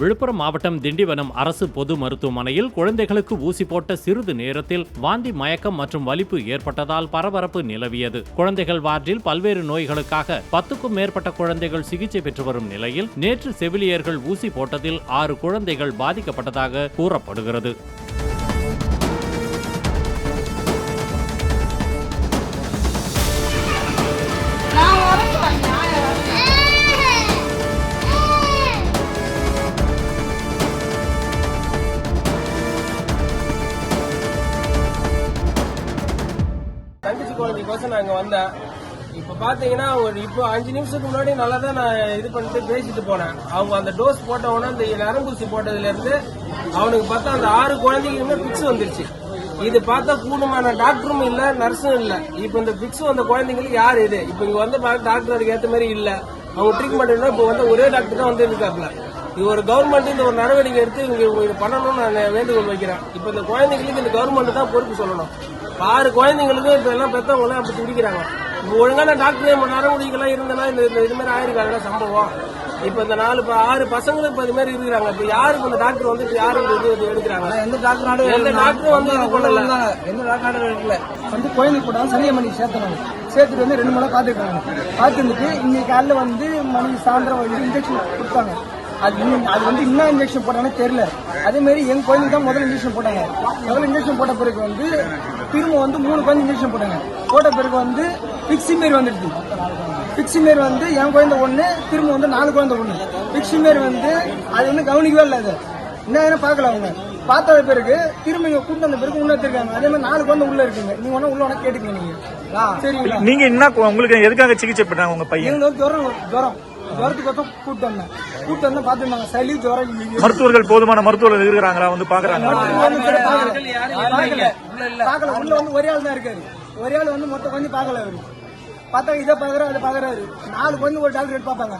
விழுப்புரம் மாவட்டம் திண்டிவனம் அரசு பொது மருத்துவமனையில் குழந்தைகளுக்கு ஊசி போட்ட சிறிது நேரத்தில் வாந்தி, மயக்கம் மற்றும் வலிப்பு ஏற்பட்டதால் பரபரப்பு நிலவியது. குழந்தைகள் வார்டில் பல்வேறு நோய்களுக்காக 10க்கும் மேற்பட்ட குழந்தைகள் சிகிச்சை பெற்று வரும் நிலையில் நேற்று செவிலியர்கள் ஊசி போட்டதில் 6 குழந்தைகள் பாதிக்கப்பட்டதாக கூறப்படுகிறது. தங்கச்சி குழந்தைக்கோசம் நாங்க வந்தேன். இப்ப பாத்தீங்கன்னா இப்போ 5 நிமிஷத்துக்கு முன்னாடி நல்லா தான் நான் இது பண்ணிட்டு பேசிட்டு போனேன். அவங்க அந்த டோஸ் போட்டவொன்னே அந்த நரம்பூசி போட்டதுல இருந்து அவனுக்கு பார்த்தா அந்த 6 குழந்தைங்களுமே பிக்ஸ் வந்துருச்சு. இது பார்த்தா கூடுமான டாக்டரும் இல்ல, நர்ஸும் இல்ல. இப்ப இந்த பிக்ஸ் வந்த குழந்தைங்களுக்கு யாரு இது? இப்ப இங்க வந்து டாக்டர் அதுக்கு ஏத்த மாதிரி இல்ல. அவங்க ட்ரீட்மெண்ட் இப்ப வந்து ஒரே டாக்டர் தான் வந்து இருக்காப்ல. இது ஒரு கவர்மெண்ட் இந்த ஒரு நடவடிக்கை எடுத்து இவங்க இது பண்ணணும்னு நான் வேண்டுகோள் வைக்கிறேன். இப்ப இந்த குழந்தைங்களுக்கு இந்த கவர்மெண்ட் தான் பொறுப்பு சொல்லணும். 6 குழந்தைங்களுக்கு இப்ப எல்லாம் பெற்றவங்க அப்படி துடிக்கிறாங்க. இப்ப ஒழுங்கான டாக்டர் நடவடிக்கைலாம் இருந்தனா இந்த இது மாதிரி ஆயிருக்காங்க சம்பவம். இப்ப இந்த 6 பசங்களும் இப்ப இது மாதிரி இருக்கிறாங்க. இப்ப யாருக்கு இந்த டாக்டர் வந்து யாரும் இது எடுக்கிறாங்க? எந்த டாக்டர் வந்து இது பண்ணல, எந்த டாக்டர் எடுக்கல. வந்து குழந்தை கூட சனியை மணி சேர்த்தாங்க. சேர்த்துட்டு வந்து 2 மணி நேரம் காத்துருக்காங்க. காத்துட்டு இன்னைக்கு காலைல வந்து மணி சாயந்தரம் வந்து இன்ஜெக்ஷன் கொடுத்தாங்க. அது வந்து என்ன இன்ஜெக்ஷன் போட்டாங்கன்னு தெரியல. அதே மாதிரி எங்க குழந்தைக்கு தான் முதல்ல இன்ஜெக்ஷன் போட்டாங்க. முதல்ல இன்ஜெக்ஷன் போட்ட பிறகு வந்து திரும்ப வந்து 3 குழந்தை இன்ஜெக்ஷன் போட்டாங்க. போட்ட பிறகு வந்து பிக்ஸி மாரி வந்துடுது. பிக்ஸி மாரி வந்து என் குழந்தை 1, திரும்ப வந்து 4 குழந்தை 1. பிக்ஸி மாரி வந்து அது வந்து கவனிக்கவே இல்லை. அது என்ன பார்க்கல. அவங்க பார்த்த பிறகு திரும்ப இங்க கூட்டு வந்த பிறகு உள்ள எடுத்திருக்காங்க. அதே மாதிரி 4 குழந்தை உள்ள இருக்குங்க. நீங்க ஒன்னும் உள்ள ஒன்னா கேட்டுக்கங்க. நீங்க சரிங்களா? நீங்க என்ன உங்களுக்கு எதுக்காக சிகிச்சை பண்ணாங்க உங்க பையன்? ஜுரத்துக்கு கூட்டு வந்தேன். கூட்டு வந்து பாத்துருந்தாங்க. சளி, ஜுரம். மருத்துவர்கள் போதுமான மருத்துவர்கள் இருக்கிறாங்களா? வந்து பாக்குறாங்க. பாக்கல. உள்ள வந்து ஒரே ஆள் தான் இருக்காரு. ஒரே ஆள் வந்து மொத்த கொஞ்சம் பாக்கல. அவரு பார்த்தா இதை பாக்குறாரு, அதை பாக்குறாரு. 4 கொஞ்சம் ஒரு டாக்டர் பாப்பாங்க.